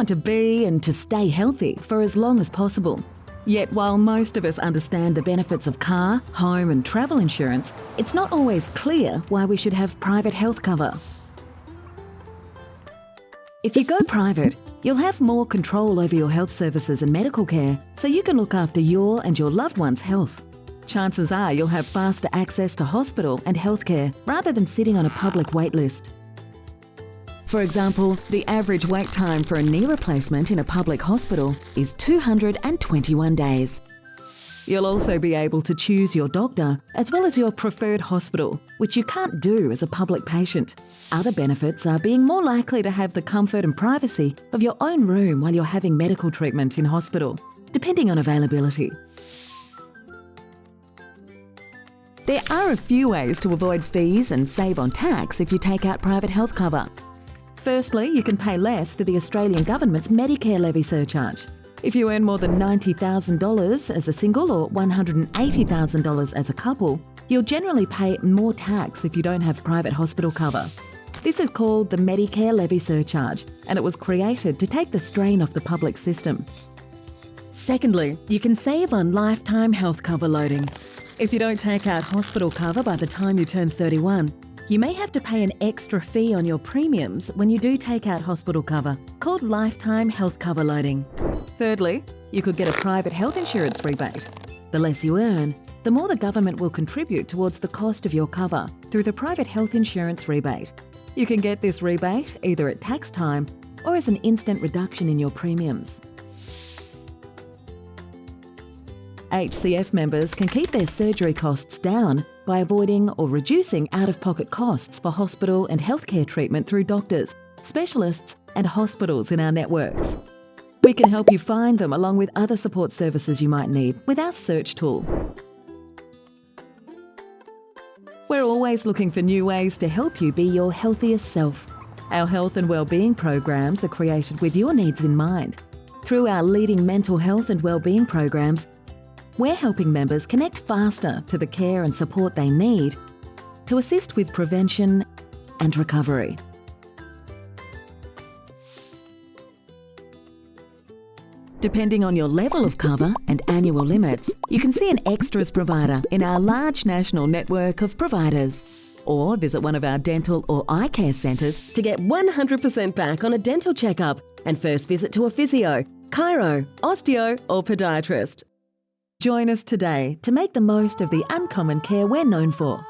want to be and to stay healthy for as long as possible. Yet while most of us understand the benefits of car, home and travel insurance, it's not always clear why we should have private health cover. If you go private, you'll have more control over your health services and medical care, so you can look after your and your loved one's health. Chances are you'll have faster access to hospital and healthcare rather than sitting on a public wait list. For example, the average wait time for a knee replacement in a public hospital is 221 days. You'll also be able to choose your doctor as well as your preferred hospital, which you can't do as a public patient. Other benefits are being more likely to have the comfort and privacy of your own room while you're having medical treatment in hospital, depending on availability. There are a few ways to avoid fees and save on tax if you take out private health cover. Firstly, you can pay less for the Australian government's Medicare levy surcharge. If you earn more than $90,000 as a single or $180,000 as a couple, you'll generally pay more tax if you don't have private hospital cover. This is called the Medicare levy surcharge, and it was created to take the strain off the public system. Secondly, you can save on lifetime health cover loading. If you don't take out hospital cover by the time you turn 31, you may have to pay an extra fee on your premiums when you do take out hospital cover, called lifetime health cover loading. Thirdly, you could get a private health insurance rebate. The less you earn, the more the government will contribute towards the cost of your cover through the private health insurance rebate. You can get this rebate either at tax time or as an instant reduction in your premiums. HCF members can keep their surgery costs down by avoiding or reducing out-of-pocket costs for hospital and healthcare treatment through doctors, specialists and hospitals in our networks. We can help you find them along with other support services you might need with our search tool. We're always looking for new ways to help you be your healthiest self. Our health and wellbeing programs are created with your needs in mind. Through our leading mental health and wellbeing programs, we're helping members connect faster to the care and support they need to assist with prevention and recovery. Depending on your level of cover and annual limits, you can see an extras provider in our large national network of providers. Or visit one of our dental or eye care centres to get 100% back on a dental checkup and first visit to a physio, chiro, osteo or podiatrist. Join us today to make the most of the uncommon care we're known for.